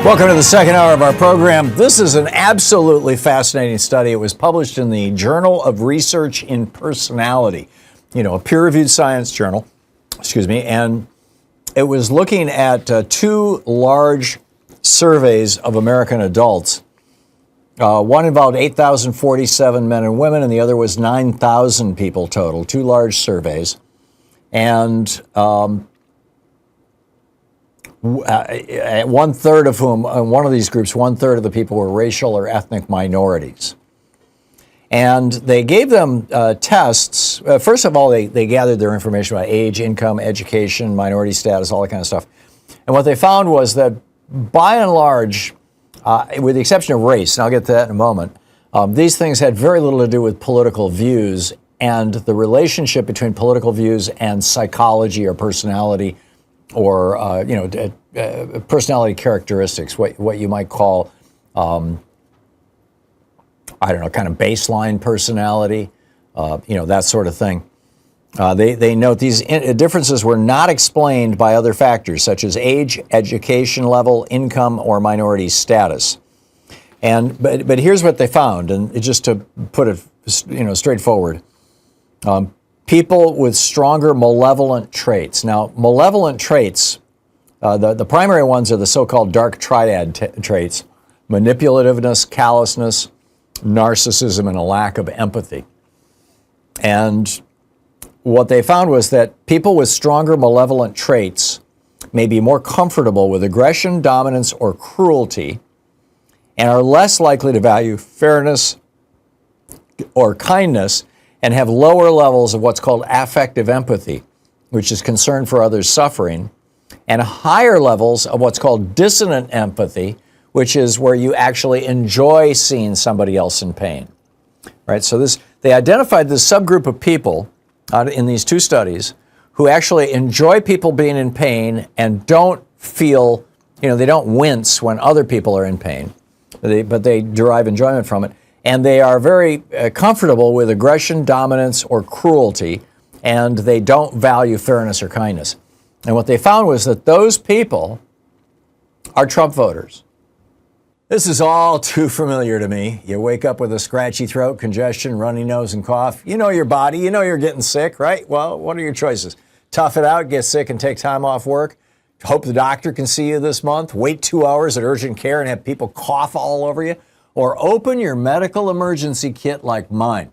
Welcome to the second hour of our program. This is an absolutely fascinating study. It was published in the Journal of Research in Personality, a peer-reviewed science journal, and it was looking at two large surveys of American adults. One involved 8,047 men and women, and the other was 9,000 people total, two large surveys. And one third of whom, in one of these groups, one third of the people were racial or ethnic minorities. And they gave them tests. First of all, they gathered their information about age, income, education, minority status, all that kind of stuff. And what they found was that, by and large, with the exception of race, and I'll get to that in a moment, these things had very little to do with political views and the relationship between political views and psychology or personality, or personality characteristics, what you might call, kind of baseline personality, that sort of thing. They note these differences were not explained by other factors such as age, education level, income, or minority status. But here's what they found, and just to put it straightforward. People with stronger malevolent traits. Now, malevolent traits, the primary ones are the so-called dark triad traits: manipulativeness, callousness, narcissism, and a lack of empathy. And what they found was that people with stronger malevolent traits may be more comfortable with aggression, dominance, or cruelty, and are less likely to value fairness or kindness, and have lower levels of what's called affective empathy, which is concern for others' suffering, and higher levels of what's called dissonant empathy, which is where you actually enjoy seeing somebody else in pain. Right? So they identified this subgroup of people in these two studies who actually enjoy people being in pain and don't feel, they don't wince when other people are in pain, but they derive enjoyment from it. And they are very comfortable with aggression, dominance, or cruelty, and they don't value fairness or kindness. And what they found was that those people are Trump voters. This is all too familiar to me. You wake up with a scratchy throat, congestion, runny nose, and cough. You know your body. You know you're getting sick, right? Well, what are your choices? Tough it out, get sick, and take time off work? Hope the doctor can see you this month? Wait 2 hours at urgent care and have people cough all over you? Or open your medical emergency kit like mine.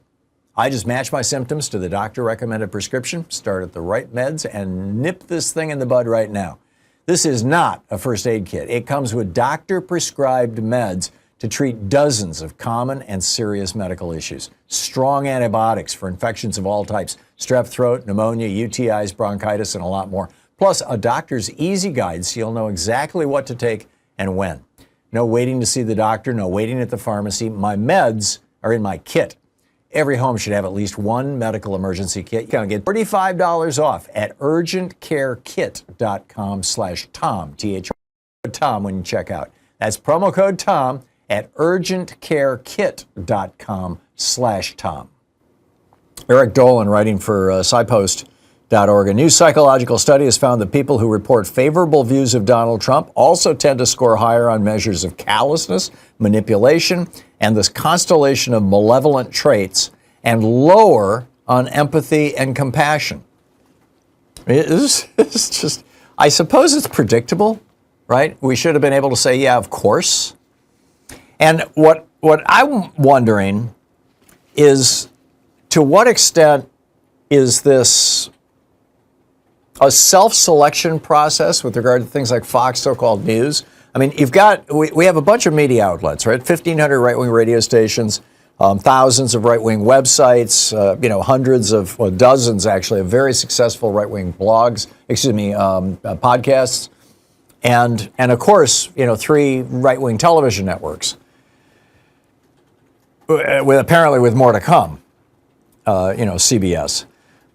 I just match my symptoms to the doctor-recommended prescription, start at the right meds, and nip this thing in the bud right now. This is not a first aid kit. It comes with doctor-prescribed meds to treat dozens of common and serious medical issues. Strong antibiotics for infections of all types, strep throat, pneumonia, UTIs, bronchitis, and a lot more. Plus a doctor's easy guide so you'll know exactly what to take and when. No waiting to see the doctor, no waiting at the pharmacy. My meds are in my kit. Every home should have at least one medical emergency kit. You can get $35 off at urgentcarekit.com/Tom, Tom, when you check out. That's promo code Tom at urgentcarekit.com/Tom. Eric Dolan, writing for SciPost.org. A new psychological study has found that people who report favorable views of Donald Trump also tend to score higher on measures of callousness, manipulation, and this constellation of malevolent traits, and lower on empathy and compassion. It's just, I suppose it's predictable, right? We should have been able to say, yeah, of course. And what I'm wondering is, to what extent is this a self-selection process with regard to things like Fox so-called news? I mean, we have a bunch of media outlets, right? 1,500 right-wing radio stations, thousands of right-wing websites, hundreds of, well, dozens actually, of very successful right-wing blogs, podcasts, and of course, 3 right-wing television networks, apparently with more to come, CBS.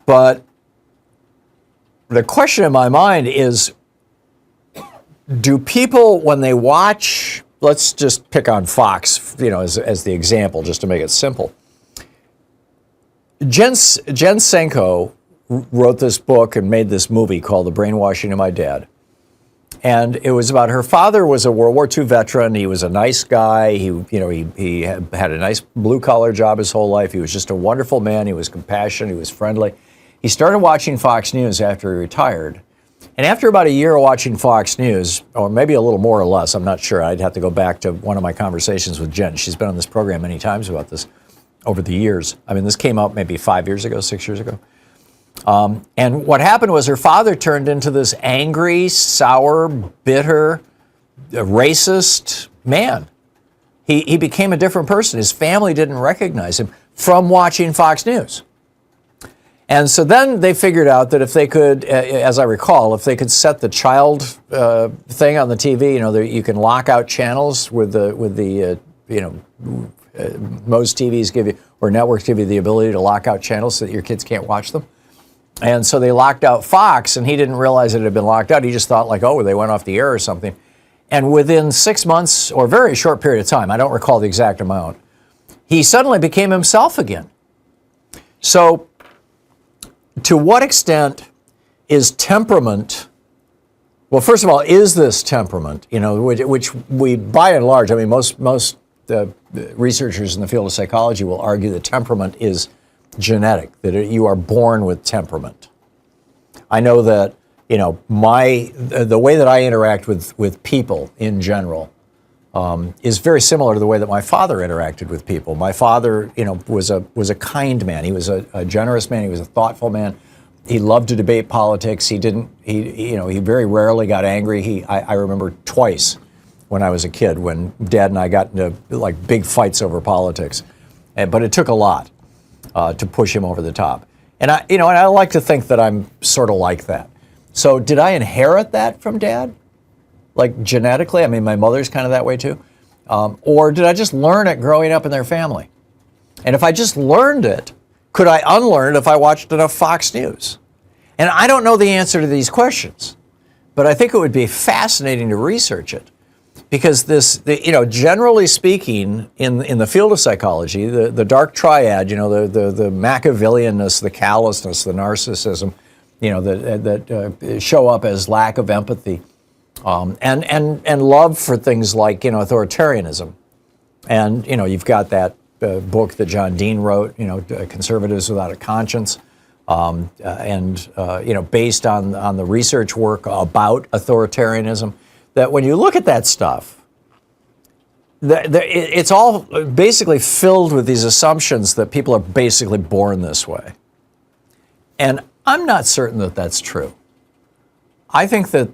But the question in my mind is, do people, when they watch, let's just pick on Fox, as the example, just to make it simple. Jen Senko wrote this book and made this movie called The Brainwashing of My Dad. And it was about her father was a World War II veteran. He was a nice guy. He had a nice blue-collar job his whole life. He was just a wonderful man. He was compassionate. He was friendly. He started watching Fox News after he retired. And after about a year of watching Fox News, or maybe a little more or less, I'm not sure. I'd have to go back to one of my conversations with Jen. She's been on this program many times about this over the years. I mean, this came out maybe 5 years ago, 6 years ago. And what happened was her father turned into this angry, sour, bitter, racist man. He became a different person. His family didn't recognize him from watching Fox News. And so then they figured out that if they could, as I recall, if they could set the child thing on the TV, you can lock out channels with most TVs give you, or networks give you the ability to lock out channels so that your kids can't watch them. And so they locked out Fox, and he didn't realize it had been locked out. He just thought they went off the air or something. And within 6 months, or a very short period of time, I don't recall the exact amount, he suddenly became himself again. So to what extent is temperament, well, first of all, is this temperament, which we, by and large, I mean, most researchers in the field of psychology will argue that temperament is genetic, that you are born with temperament. I know that, the way that I interact with people in general is very similar to the way that my father interacted with people. My father, was a kind man. He was a generous man. He was a thoughtful man. He loved to debate politics. He very rarely got angry. I remember twice when I was a kid when Dad and I got into big fights over politics. But it took a lot to push him over the top. And I like to think that I'm sort of like that. So did I inherit that from Dad? Genetically? I mean, my mother's kind of that way too. Or did I just learn it growing up in their family? And if I just learned it, could I unlearn it if I watched enough Fox News? And I don't know the answer to these questions, but I think it would be fascinating to research it. Because generally speaking, in the field of psychology, the dark triad, the Machiavellianness, the callousness, the narcissism, that show up as lack of empathy, and love for things like authoritarianism, and you've got that book that John Dean wrote, Conservatives Without a Conscience, based on the research work about authoritarianism. That when you look at that stuff, it's all basically filled with these assumptions that people are basically born this way. And I'm not certain that that's true. I think I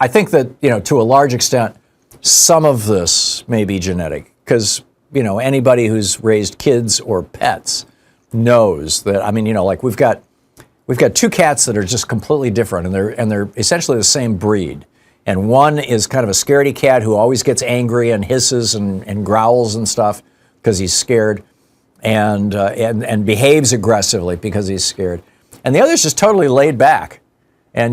think that, to a large extent, some of this may be genetic. Because, anybody who's raised kids or pets knows that, we've got two cats that are just completely different, and they're essentially the same breed. And one is kind of a scaredy cat who always gets angry and hisses and growls and stuff because he's scared, and behaves aggressively because he's scared. And the other's just totally laid back, and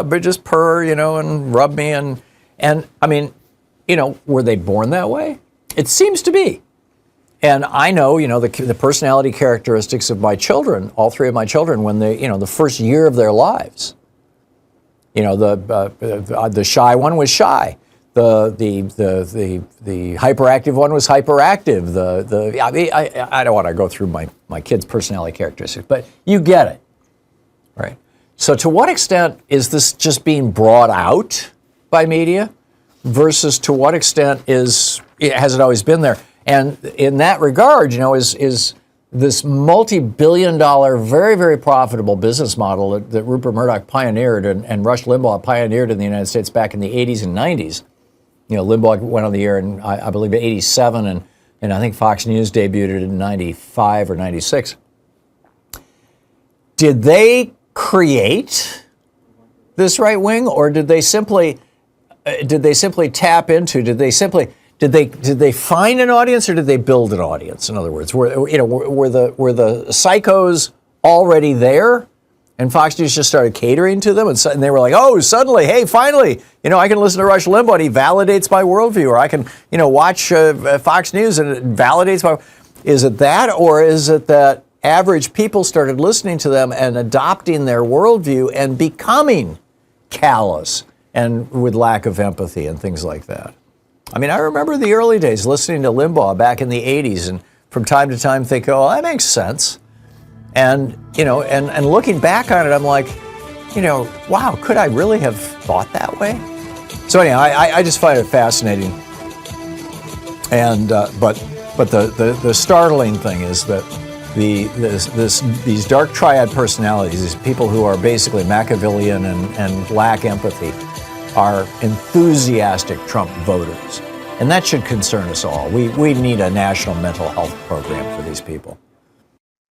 but just purr, and rub me, and were they born that way? It seems to be. And I know, the personality characteristics of my children, all three of my children, when they, the first year of their lives. The shy one was shy. The hyperactive one was hyperactive. I don't want to go through my kids' personality characteristics, but you get it, right? So to what extent is this just being brought out by media, versus to what extent has it always been there? And in that regard, is this multi-billion-dollar, very, very profitable business model that Rupert Murdoch pioneered and Rush Limbaugh pioneered in the United States back in the 80s and 90s. Limbaugh went on the air in, I believe, 87, and I think Fox News debuted in 95 or 96. Did they create this right wing, or did they simply tap into? Did they find an audience, or did they build an audience? In other words, were the psychos already there, and Fox News just started catering to them, and they were like, oh, suddenly, hey, finally, I can listen to Rush Limbaugh, and he validates my worldview, or I can, watch Fox News, and it validates my. Is it that, or is it that average people started listening to them and adopting their worldview and becoming callous and with lack of empathy and things like that. I mean, I remember the early days listening to Limbaugh back in the 80s and from time to time think, oh, that makes sense. And, you know, and looking back on it, I'm like, you know, wow, could I really have thought that way? So anyhow, I just find it fascinating. And but the startling thing is that these dark triad personalities, these people who are basically Machiavellian and lack empathy, are enthusiastic Trump voters. And that should concern us all. We need a national mental health program for these people.